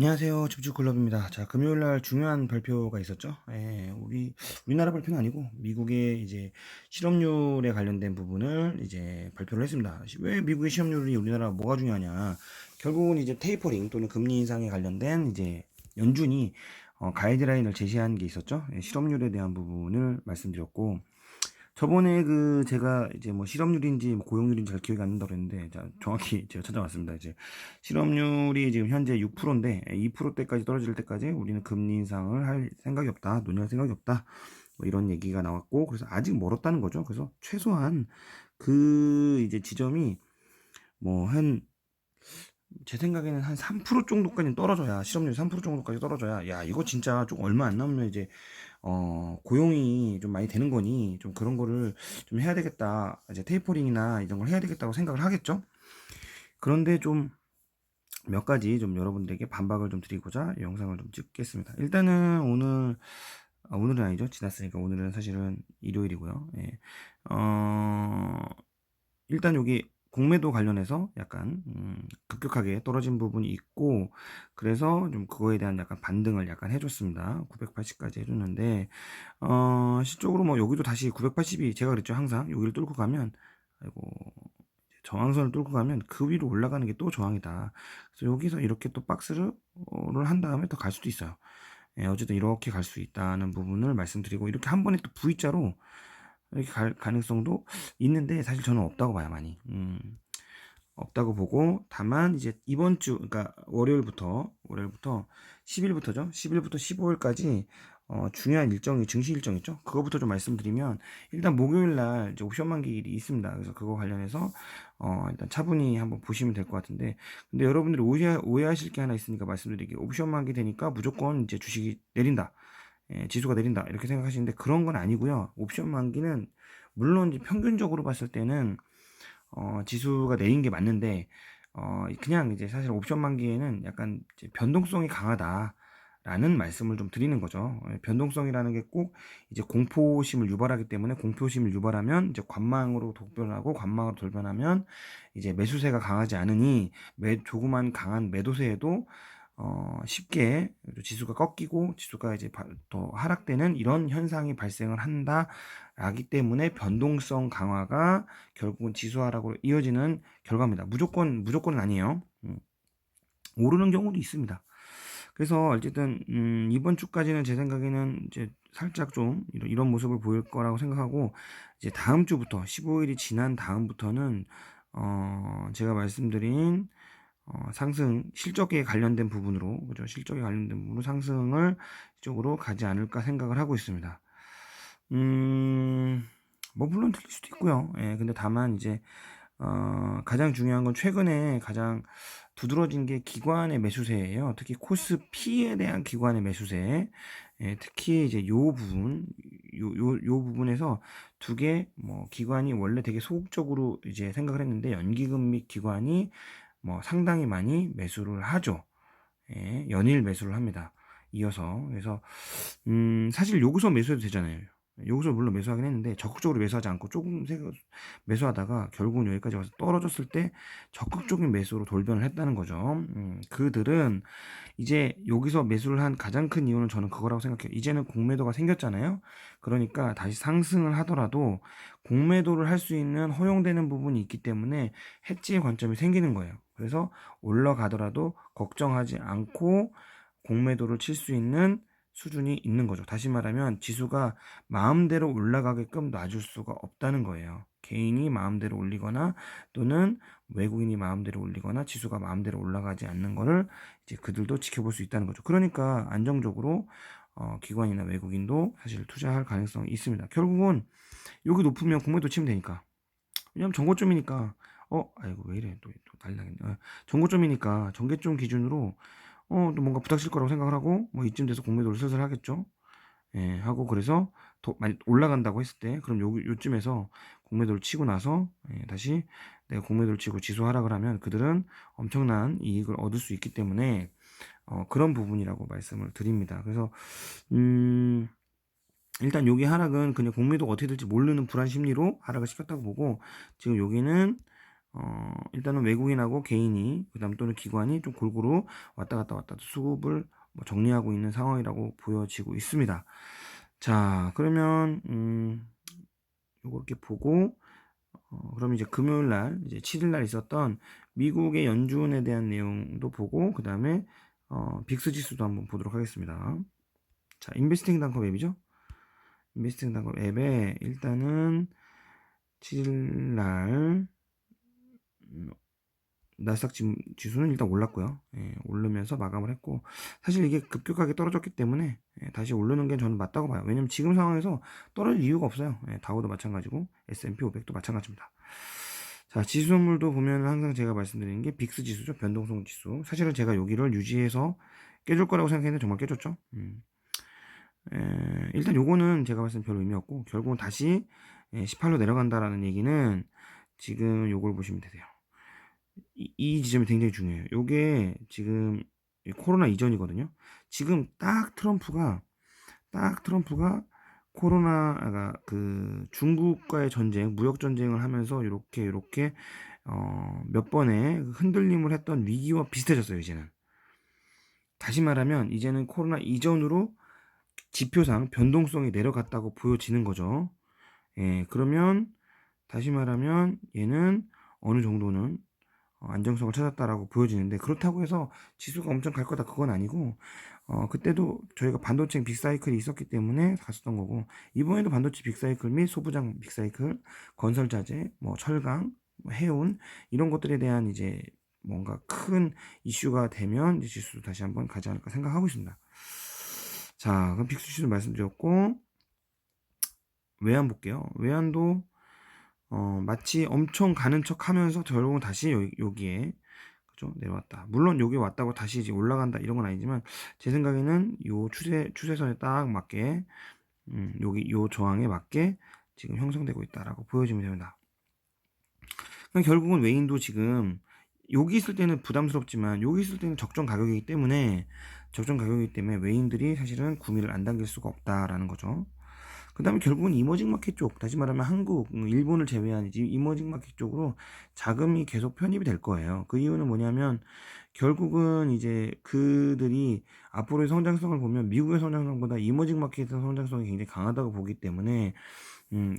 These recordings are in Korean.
안녕하세요. 집주클럽입니다. 자, 금요일 날 중요한 발표가 있었죠. 예, 우리나라 발표는 아니고 미국의 이제 실업률에 관련된 부분을 이제 발표를 했습니다. 왜 미국의 실업률이 우리나라 뭐가 중요하냐? 결국은 이제 테이퍼링 또는 금리 인상에 관련된 이제 연준이 가이드라인을 제시한 게 있었죠. 예, 실업률에 대한 부분을 말씀드렸고, 저번에 제가 이제 뭐 실업률인지 뭐 고용률인지 잘 기억이 안 난다고 그랬는데, 자, 정확히 제가 찾아왔습니다. 이제 실업률이 지금 현재 6%인데, 2%대까지 떨어질 때까지 우리는 금리 인상을 할 생각이 없다, 논의할 생각이 없다, 뭐 이런 얘기가 나왔고, 그래서 아직 멀었다는 거죠. 그래서 최소한 이제 지점이 뭐 제 생각에는 한 3% 정도까지 떨어져야, 실업률이 3% 정도까지 떨어져야, 야, 이거 진짜 좀 얼마 안 남으면 이제 고용이 좀 많이 되는 거니, 좀 그런 거를 좀 해야 되겠다. 이제 테이퍼링이나 이런 걸 해야 되겠다고 생각을 하겠죠? 그런데 좀 몇 가지 좀 여러분들에게 반박을 좀 드리고자 이 영상을 좀 찍겠습니다. 일단은 오늘은 아니죠. 지났으니까 오늘은 사실은 일요일이고요. 예. 어, 일단 여기 공매도 관련해서 약간 급격하게 떨어진 부분이 있고, 그래서 좀 그거에 대한 약간 반등을 약간 해줬습니다. 980까지 해줬는데, 실적으로 뭐 여기도 다시 980이 제가 그랬죠. 항상 여기를 뚫고 가면, 아이고, 저항선을 뚫고 가면 그 위로 올라가는 게 또 저항이다. 그래서 여기서 이렇게 또 박스를 한 다음에 더 갈 수도 있어요. 예, 어쨌든 이렇게 갈 수 있다는 부분을 말씀드리고, 이렇게 한 번에 또 V자로 이렇게 갈 가능성도 있는데, 사실 저는 없다고 봐요, 많이. 없다고 보고, 다만 이제 이번 주, 그러니까 월요일부터 10일부터죠. 10일부터 15일까지 중요한 일정이, 증시 일정 있죠. 그거부터 좀 말씀드리면, 일단 목요일 날 이제 옵션 만기일이 있습니다. 그래서 그거 관련해서 일단 차분히 한번 보시면 될 것 같은데, 근데 여러분들이 오해하실 게 하나 있으니까 말씀드릴게요. 옵션 만기 되니까 무조건 이제 주식이 내린다. 예, 지수가 내린다. 이렇게 생각하시는데 그런 건 아니고요. 옵션 만기는 물론 이제 평균적으로 봤을 때는 지수가 내린 게 맞는데, 그냥 이제 사실 옵션 만기에는 약간 이제 변동성이 강하다라는 말씀을 좀 드리는 거죠. 예, 변동성이라는 게 꼭 이제 공포심을 유발하기 때문에, 공포심을 유발하면 이제 관망으로 돌변하고, 관망으로 돌변하면 이제 매수세가 강하지 않으니, 조그만 강한 매도세에도 쉽게 지수가 꺾이고 지수가 이제 더 하락되는 이런 현상이 발생을 한다라기 때문에, 변동성 강화가 결국은 지수 하락으로 이어지는 결과입니다. 무조건은 아니에요. 오르는 경우도 있습니다. 그래서 어쨌든 이번 주까지는 제 생각에는 이제 살짝 좀 이런 모습을 보일 거라고 생각하고, 이제 다음 주부터 15일이 지난 다음부터는 제가 말씀드린 상승, 실적에 관련된 부분으로, 그죠? 실적에 관련된 부분으로 상승을 이쪽으로 가지 않을까 생각을 하고 있습니다. 뭐, 물론 틀릴 수도 있고요. 예, 근데 다만 이제, 가장 중요한 건 최근에 가장 두드러진 게 기관의 매수세예요. 특히 코스피에 대한 기관의 매수세. 예, 특히 이제 요 부분에서 두 개, 뭐, 기관이 원래 되게 소극적으로 이제 생각을 했는데, 연기금 및 기관이 뭐 상당히 많이 매수를 하죠. 예, 연일 매수를 합니다. 이어서. 그래서 사실 여기서 매수해도 되잖아요. 여기서 물론 매수하긴 했는데, 적극적으로 매수하지 않고 조금 매수하다가 결국은 여기까지 와서 떨어졌을 때 적극적인 매수로 돌변을 했다는 거죠. 그들은 이제 여기서 매수를 한 가장 큰 이유는 저는 그거라고 생각해요. 이제는 공매도가 생겼잖아요. 그러니까 다시 상승을 하더라도 공매도를 할 수 있는 허용되는 부분이 있기 때문에 해지의 관점이 생기는 거예요. 그래서 올라가더라도 걱정하지 않고 공매도를 칠 수 있는 수준이 있는 거죠. 다시 말하면 지수가 마음대로 올라가게끔 놔줄 수가 없다는 거예요. 개인이 마음대로 올리거나, 또는 외국인이 마음대로 올리거나, 지수가 마음대로 올라가지 않는 거를 이제 그들도 지켜볼 수 있다는 거죠. 그러니까 안정적으로 기관이나 외국인도 사실 투자할 가능성이 있습니다. 결국은 여기 높으면 공매도 치면 되니까. 왜냐면 정고점이니까. 아이고 왜 이래, 또 난리 나겠네. 정고점이니까 정계점 기준으로 또 뭔가 부닥칠 거라고 생각을 하고, 뭐 이쯤 돼서 공매도를 슬슬 하겠죠. 예, 하고, 그래서 더 많이 올라간다고 했을 때, 그럼 요쯤에서 공매도를 치고 나서, 예, 다시 내가 공매도를 치고 지수 하락을 하면 그들은 엄청난 이익을 얻을 수 있기 때문에, 그런 부분이라고 말씀을 드립니다. 그래서 일단 여기 하락은 그냥 공매도가 어떻게 될지 모르는 불안 심리로 하락을 시켰다고 보고, 지금 여기는 일단은 외국인하고 개인이 그다음 또는 기관이 좀 골고루 왔다 갔다 수급을 뭐 정리하고 있는 상황이라고 보여지고 있습니다. 자, 그러면 요거 이렇게 보고 그럼 이제 금요일 날 이제 7일 날 있었던 미국의 연준에 대한 내용도 보고 그다음에 빅스 지수도 한번 보도록 하겠습니다. 자, 인베스팅 단컴 앱이죠. 인베스팅 단컴 앱에 일단은 7일 날 나스닥 지수는 일단 올랐고요. 예, 오르면서 마감을 했고 사실 이게 급격하게 떨어졌기 때문에 다시 오르는 게 저는 맞다고 봐요. 왜냐면 지금 상황에서 떨어질 이유가 없어요. 다우도 마찬가지고 S&P 500도 마찬가지입니다. 자, 지수물도 보면 항상 제가 말씀드리는 게 빅스 지수죠. 변동성 지수. 사실은 제가 여기를 유지해서 깨줄 거라고 생각했는데 정말 깨졌죠. 일단 요거는 제가 봤을 때 별 의미 없고 결국은 다시 18로 내려간다라는 얘기는 지금 요걸 보시면 되세요. 이 지점이 굉장히 중요해요. 요게 지금 코로나 이전이거든요. 지금 딱 트럼프가 코로나가 그 중국과의 전쟁, 무역 전쟁을 하면서 요렇게 몇 번의 흔들림을 했던 위기와 비슷해졌어요, 이제는. 다시 말하면 이제는 코로나 이전으로 지표상 변동성이 내려갔다고 보여지는 거죠. 예, 그러면 다시 말하면 얘는 어느 정도는 안정성을 찾았다라고 보여지는데 그렇다고 해서 지수가 엄청 갈 거다 그건 아니고 그때도 저희가 반도체 빅사이클이 있었기 때문에 갔었던 거고 이번에도 반도체 빅사이클 및 소부장 빅사이클, 건설자재, 뭐 철강, 뭐 해운 이런 것들에 대한 이제 뭔가 큰 이슈가 되면 이제 지수도 다시 한번 가지 않을까 생각하고 있습니다. 자, 그럼 빅스 지수 말씀드렸고 외환 볼게요. 외환도 마치 엄청 가는 척 하면서 결국은 다시 여기에 그죠? 내려왔다. 물론 여기 왔다고 다시 이제 올라간다 이런 건 아니지만 제 생각에는 요 추세선에 딱 맞게 여기 요 저항에 맞게 지금 형성되고 있다라고 보여지면 됩니다. 그럼 결국은 외인도 지금 여기 있을 때는 부담스럽지만 여기 있을 때는 적정 가격이기 때문에 외인들이 사실은 구미를 안 당길 수가 없다라는 거죠. 그 다음에 결국은 이머징 마켓 쪽, 다시 말하면 한국, 일본을 제외한 이머징 마켓 쪽으로 자금이 계속 편입이 될 거예요. 그 이유는 뭐냐면 결국은 이제 그들이 앞으로의 성장성을 보면 미국의 성장성보다 이머징 마켓의 성장성이 굉장히 강하다고 보기 때문에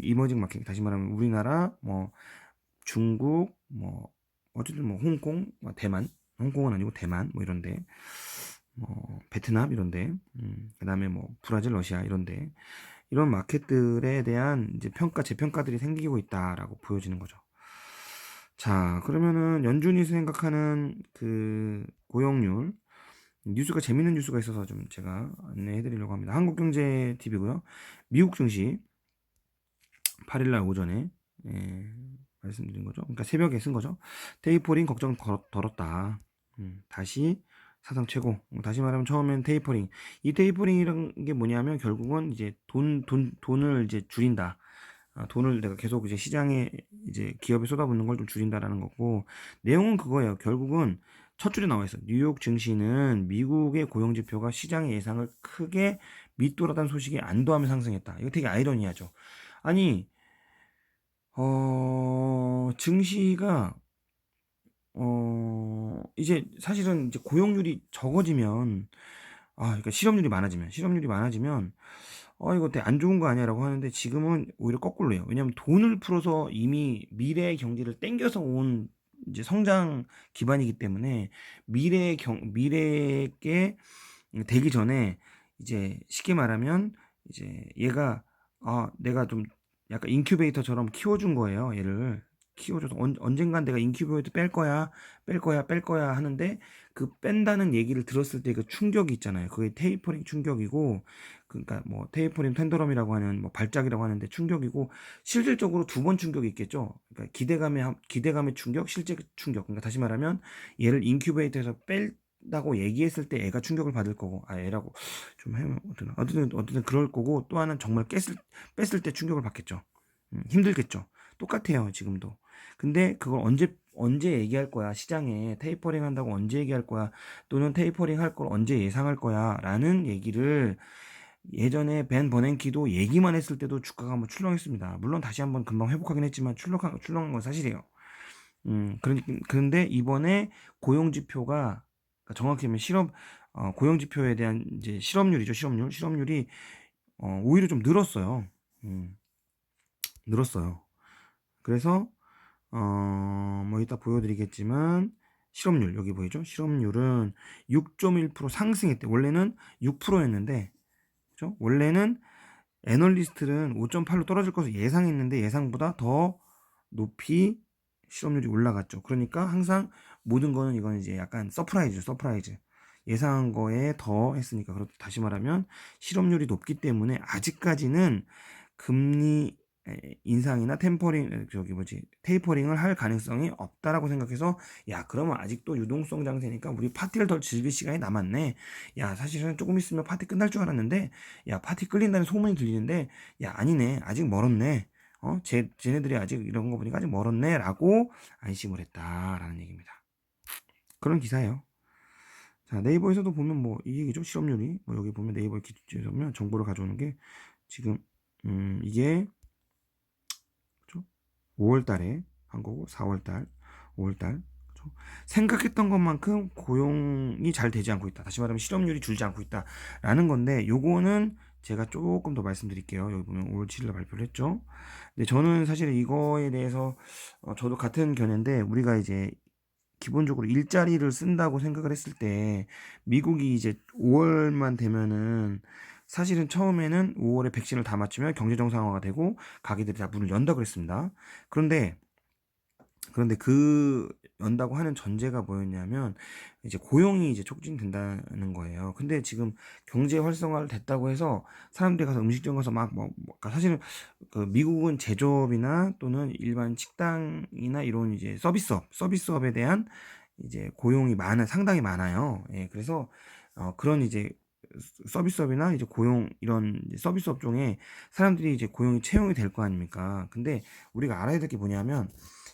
이머징 마켓, 다시 말하면 우리나라, 뭐 중국, 뭐 어쨌든 뭐 홍콩, 뭐 대만, 홍콩은 아니고 대만, 뭐 이런데, 뭐 베트남 이런데, 그다음에 뭐 브라질, 러시아 이런데. 이런 마켓들에 대한 이제 재평가들이 생기고 있다라고 보여지는 거죠. 자, 그러면은 연준이 생각하는 그 고용률 뉴스가 재밌는 뉴스가 있어서 좀 제가 안내해 드리려고 합니다. 한국경제 TV고요. 미국 증시 8일날 오전에 말씀드린 거죠. 그러니까 새벽에 쓴 거죠. 테이퍼링 걱정 덜었다. 다시 사상 최고. 다시 말하면 처음엔 테이퍼링. 이 테이퍼링이라는 게 뭐냐면 결국은 이제 돈을 이제 줄인다. 돈을 내가 계속 이제 시장에 이제 기업에 쏟아붓는 걸 좀 줄인다라는 거고 내용은 그거예요. 결국은 첫 줄에 나와 있어. 뉴욕 증시는 미국의 고용 지표가 시장의 예상을 크게 밑돌아단 소식이 안도하며 상승했다. 이거 되게 아이러니하죠. 아니 증시가 이제 사실은 이제 고용률이 적어지면 그러니까 실업률이 많아지면 이거 되게 안 좋은 거 아니야라고 하는데 지금은 오히려 거꾸로예요. 왜냐하면 돈을 풀어서 이미 미래의 경제를 땡겨서 온 이제 성장 기반이기 때문에 미래게 되기 전에 이제 쉽게 말하면 이제 얘가 내가 좀 약간 인큐베이터처럼 키워준 거예요. 얘를 키워줘서 언젠간 내가 인큐베이터 뺄 거야 하는데 그 뺀다는 얘기를 들었을 때 그 충격이 있잖아요. 그게 테이퍼링 충격이고 그러니까 뭐 테이퍼링 텐더럼이라고 하는 뭐 발작이라고 하는데 충격이고 실질적으로 두 번 충격이 있겠죠. 그러니까 기대감의 충격, 실제 충격. 그러니까 다시 말하면 얘를 인큐베이터에서 뺀다고 얘기했을 때 애가 충격을 받을 거고 애라고 좀 해면 어쨌든 그럴 거고 또 하나는 정말 뺐을 때 충격을 받겠죠. 힘들겠죠. 똑같아요, 지금도. 근데 그걸 언제 얘기할 거야? 시장에 테이퍼링 한다고 언제 얘기할 거야? 또는 테이퍼링 할 걸 언제 예상할 거야? 라는 얘기를 예전에 벤 버냉키도 얘기만 했을 때도 주가가 한번 출렁했습니다. 물론 다시 한번 금방 회복하긴 했지만 출렁한 건 사실이에요. 그런데 이번에 고용 지표가, 그러니까 정확히 하면 고용 지표에 대한 이제 실업률이죠. 실업률이 오히려 좀 늘었어요. 음, 늘었어요. 그래서 뭐 이따 보여드리겠지만 실업률 여기 보이죠? 실업률은 6.1% 상승했대. 원래는 6%였는데, 그죠? 원래는 애널리스트는 5.8로 떨어질 것을 예상했는데 예상보다 더 높이 실업률이 올라갔죠. 그러니까 항상 모든 거는 이건 이제 약간 서프라이즈. 예상한 거에 더 했으니까. 그렇게 다시 말하면 실업률이 높기 때문에 아직까지는 금리 인상이나 테이퍼링을 할 가능성이 없다라고 생각해서, 야, 그러면 아직도 유동성 장세니까 우리 파티를 더 즐길 시간이 남았네. 야, 사실은 조금 있으면 파티 끝날 줄 알았는데, 야, 파티 끌린다는 소문이 들리는데, 야, 아니네. 아직 멀었네. 쟤네들이 아직 이런 거 보니까 아직 멀었네. 라고 안심을 했다라는 얘기입니다. 그런 기사예요. 자, 네이버에서도 보면 뭐 이 얘기죠. 실업률이. 뭐 여기 보면 네이버 기준에서 보면 정보를 가져오는 게 지금, 이게 5월 달에 한 거고, 4월 달, 5월 달. 그죠? 생각했던 것만큼 고용이 잘 되지 않고 있다. 다시 말하면 실업률이 줄지 않고 있다라는 건데, 요거는 제가 조금 더 말씀드릴게요. 여기 보면 5월 7일 발표를 했죠. 근데 저는 사실 이거에 대해서 저도 같은 견해인데, 우리가 이제 기본적으로 일자리를 쓴다고 생각을 했을 때 미국이 이제 5월만 되면은, 사실은 처음에는 5월에 백신을 다 맞추면 경제 정상화가 되고 가게들이 다 문을 연다 그랬습니다. 그런데 그 연다고 하는 전제가 뭐였냐면 이제 고용이 이제 촉진된다는 거예요. 근데 지금 경제 활성화를 됐다고 해서 사람들이 가서 음식점 가서 그러니까 사실은 그 미국은 제조업이나 또는 일반 식당이나 이런 이제 서비스업에 대한 이제 고용이 상당히 많아요. 예, 그래서 그런 이제 서비스업이나 이제 이런 이제 서비스 업종에 사람들이 이제 고용이 채용이 될 거 아닙니까? 근데 우리가 알아야 될 게 뭐냐면,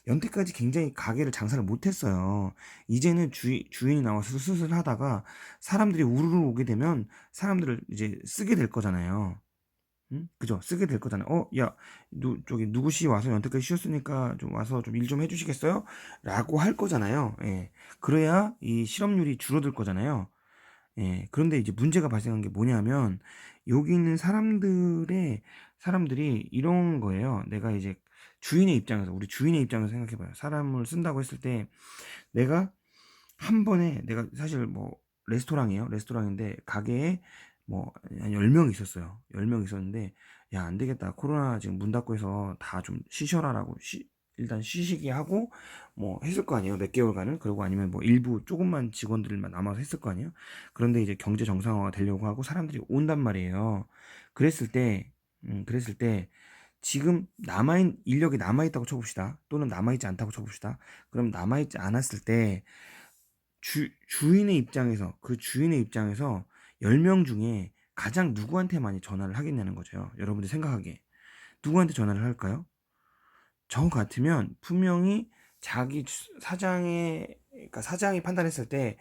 연태까지 굉장히 가게를 장사를 못했어요. 이제는 주인이 나와서 슬슬 하다가 사람들이 우르르 오게 되면 사람들을 이제 쓰게 될 거잖아요. 응? 그죠? 쓰게 될 거잖아요. 야, 저기 누구씨 와서 연태까지 쉬었으니까 좀 와서 좀 일 좀 해주시겠어요? 라고 할 거잖아요. 예. 그래야 이 실업률이 줄어들 거잖아요. 예. 그런데 이제 문제가 발생한 게 뭐냐면, 여기 있는 사람들이 이런 거예요. 내가 이제 우리 주인의 입장에서 생각해 봐요. 사람을 쓴다고 했을 때 내가 한 번에, 내가 사실 뭐 레스토랑인데 가게에 뭐 한 10명 있었어요. 10명 있었는데, 야, 안 되겠다. 코로나 지금 문 닫고 해서 다 좀 쉬셔라라고 일단 쉬시게 하고 뭐 했을 거 아니에요. 몇 개월간은. 그리고 아니면 뭐 일부 조금만 직원들만 남아서 했을 거 아니에요. 그런데 이제 경제 정상화가 되려고 하고 사람들이 온단 말이에요. 그랬을 때 지금 인력이 남아있다고 쳐봅시다. 또는 남아있지 않다고 쳐봅시다. 그럼 남아있지 않았을 때 주인의 입장에서 10명 중에 가장 누구한테 많이 전화를 하겠냐는 거죠. 여러분들 생각하기에. 누구한테 전화를 할까요? 저 같으면 분명히 그러니까 사장이 판단했을 때,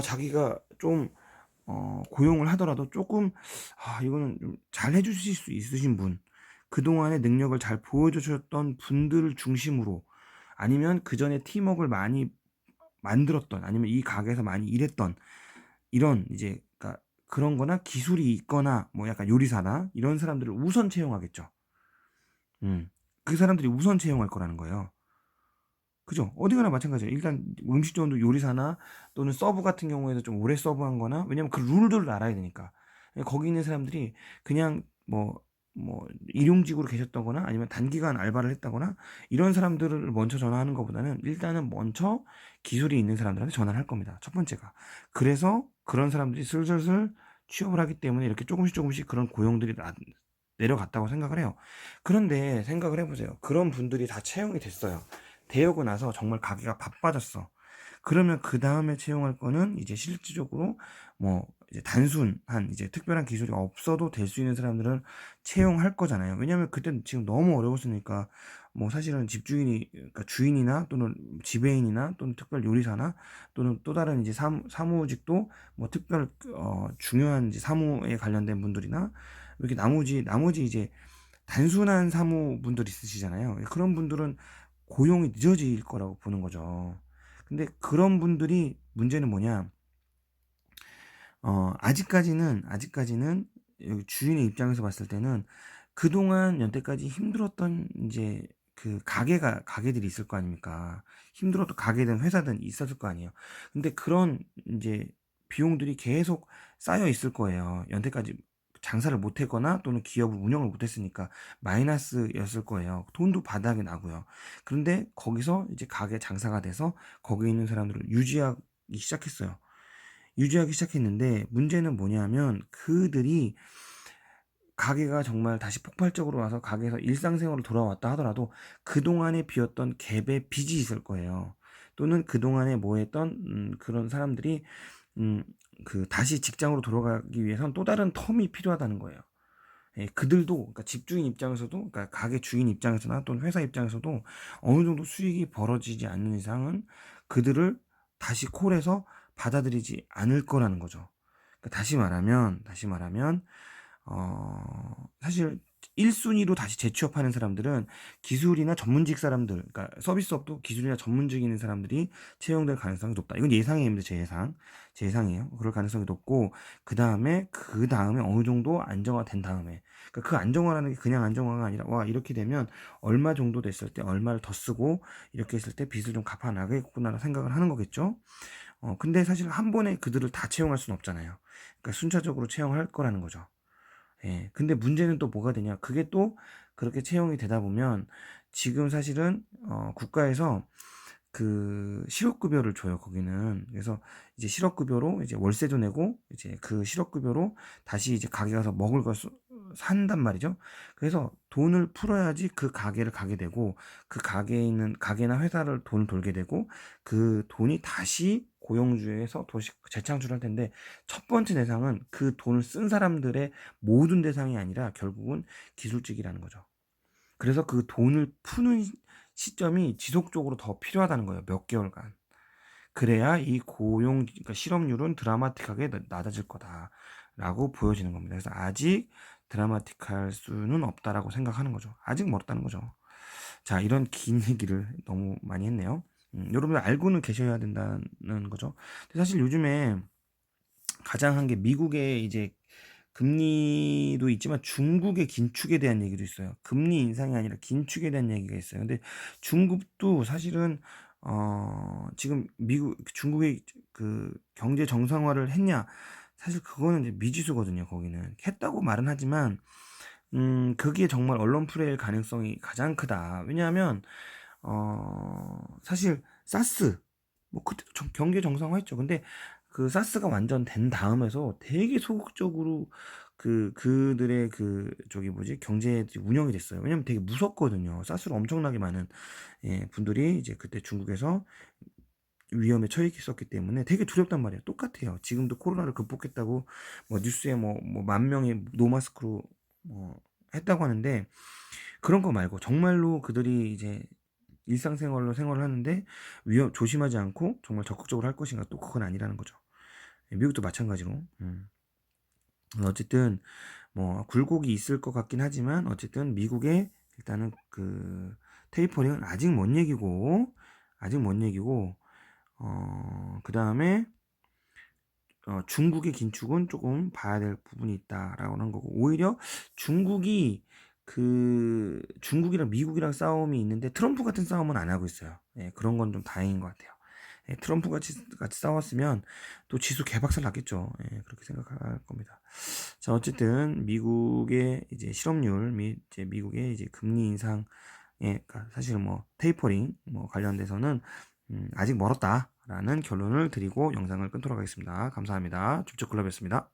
자기가 좀, 고용을 하더라도 조금, 이거는 좀 잘 해주실 수 있으신 분, 그동안의 능력을 잘 보여주셨던 분들을 중심으로, 아니면 그 전에 팀워크를 많이 만들었던, 아니면 이 가게에서 많이 일했던, 이런 이제, 그러니까 그런 거나 기술이 있거나, 뭐 약간 요리사나, 이런 사람들을 우선 채용하겠죠. 음. 그 사람들이 우선 채용할 거라는 거예요. 그죠? 어디 가나 마찬가지예요. 일단 음식점도 요리사나 또는 서브 같은 경우에도 좀 오래 서브한 거나, 왜냐면 그 룰들을 알아야 되니까. 거기 있는 사람들이 그냥 일용직으로 계셨다거나 아니면 단기간 알바를 했다거나 이런 사람들을 먼저 전화하는 것보다는 일단은 먼저 기술이 있는 사람들한테 전화를 할 겁니다. 첫 번째가. 그래서 그런 사람들이 슬슬슬 취업을 하기 때문에 이렇게 조금씩 그런 고용들이 내려갔다고 생각을 해요. 그런데 생각을 해보세요. 그런 분들이 다 채용이 됐어요. 되고 나서 정말 가게가 바빠졌어. 그러면 그 다음에 채용할 거는 이제 실질적으로 뭐 이제 단순한 이제 특별한 기술이 없어도 될 수 있는 사람들을 채용할 거잖아요. 왜냐면 그때는 지금 너무 어려웠으니까, 뭐 사실은 그러니까 주인이나 또는 지배인이나 또는 특별 요리사나 또는 또 다른 이제 사무직도 뭐 중요한 이제 사무에 관련된 분들이나 이렇게 나머지 이제 단순한 사무분들 있으시잖아요. 그런 분들은 고용이 늦어질 거라고 보는 거죠. 근데 그런 분들이 문제는 뭐냐? 아직까지는 여기 주인의 입장에서 봤을 때는 그동안 여태까지 힘들었던 이제 그 가게들이 있을 거 아닙니까? 힘들었던 가게든 회사든 있었을 거 아니에요. 근데 그런 이제 비용들이 계속 쌓여 있을 거예요. 연태까지 장사를 못 했거나 또는 기업을 운영을 못 했으니까 마이너스였을 거예요. 돈도 바닥에 나고요. 그런데 거기서 이제 가게 장사가 돼서 거기에 있는 사람들을 유지하기 시작했어요. 유지하기 시작했는데 문제는 뭐냐면 그들이 가게가 정말 다시 폭발적으로 와서 가게에서 일상생활로 돌아왔다 하더라도 그동안에 비었던 갭의 빚이 있을 거예요. 또는 그동안에 뭐 했던 그런 사람들이 음, 다시 직장으로 돌아가기 위해선 또 다른 텀이 필요하다는 거예요. 예, 그들도 그러니까 집주인 입장에서도 그러니까 가게 주인 입장에서나 또는 회사 입장에서도 어느 정도 수익이 벌어지지 않는 이상은 그들을 다시 콜해서 받아들이지 않을 거라는 거죠. 그러니까 다시 말하면 사실 1순위로 다시 재취업하는 사람들은 기술이나 전문직 사람들, 그러니까 서비스업도 기술이나 전문직인 사람들이 채용될 가능성이 높다. 이건 예상입니다. 제 예상이에요. 그럴 가능성이 높고, 그 다음에 어느 정도 안정화된 다음에, 그러니까 그 안정화라는 게 그냥 안정화가 아니라, 와, 이렇게 되면 얼마 정도 됐을 때 얼마를 더 쓰고, 이렇게 했을 때 빚을 좀 갚아나가겠구나 생각을 하는 거겠죠. 근데 사실 한 번에 그들을 다 채용할 수는 없잖아요. 그러니까 순차적으로 채용할 거라는 거죠. 예. 근데 문제는 또 뭐가 되냐? 그게 또 그렇게 채용이 되다 보면 지금 사실은 국가에서 그 실업급여를 줘요, 거기는. 그래서 이제 실업급여로 이제 월세도 내고 이제 그 실업급여로 다시 이제 가게 가서 먹을 걸 산단 말이죠. 그래서 돈을 풀어야지 그 가게를 가게 되고 그 가게에 있는 가게나 회사를 돈을 돌게 되고 그 돈이 다시 고용주에서 도시 재창출할 텐데 첫 번째 대상은 그 돈을 쓴 사람들의 모든 대상이 아니라 결국은 기술직이라는 거죠. 그래서 그 돈을 푸는 시점이 지속적으로 더 필요하다는 거예요. 몇 개월간. 그래야 이 그러니까 실업률은 드라마틱하게 낮아질 거다라고 보여지는 겁니다. 그래서 아직 드라마틱할 수는 없다라고 생각하는 거죠. 아직 멀었다는 거죠. 자, 이런 긴 얘기를 너무 많이 했네요. 여러분들 알고는 계셔야 된다는 거죠. 근데 사실 요즘에 가장 한 게 미국의 이제 금리도 있지만 중국의 긴축에 대한 얘기도 있어요. 금리 인상이 아니라 긴축에 대한 얘기가 있어요. 근데 중국도 사실은 지금 중국의 그 경제 정상화를 했냐? 사실 그거는 이제 미지수거든요. 거기는 했다고 말은 하지만 그게 정말 언론 플레이일 가능성이 가장 크다. 왜냐하면 사실 사스 뭐 그때도 경제 정상화했죠. 근데 그 사스가 완전 된 다음에서 되게 소극적으로 그들의 저기 뭐지 경제 운영이 됐어요. 왜냐면 되게 무섭거든요. 사스로 엄청나게 많은 분들이 이제 그때 중국에서 위험에 처했었기 때문에 되게 두렵단 말이에요. 똑같아요. 지금도 코로나를 극복했다고 뭐 뉴스에 뭐 만 명이 노마스크로 뭐 했다고 하는데 그런 거 말고 정말로 그들이 이제 일상생활로 생활을 하는데 조심하지 않고 정말 적극적으로 할 것인가 또 그건 아니라는 거죠. 미국도 마찬가지로. 어쨌든 뭐 굴곡이 있을 것 같긴 하지만 어쨌든 미국의 일단은 그 테이퍼링은 아직 먼 얘기고 그 다음에 중국의 긴축은 조금 봐야 될 부분이 있다라고 하는 거고 오히려 중국이랑 미국이랑 싸움이 있는데 트럼프 같은 싸움은 안 하고 있어요. 예, 그런 건 좀 다행인 것 같아요. 예, 트럼프 같이 싸웠으면 또 지수 개박살 났겠죠. 예, 그렇게 생각할 겁니다. 자, 어쨌든 미국의 이제 실업률 및 이제 미국의 이제 금리 인상, 그러니까 사실 뭐 테이퍼링 뭐 관련돼서는 아직 멀었다라는 결론을 드리고 영상을 끊도록 하겠습니다. 감사합니다. 줍줍클럽이었습니다.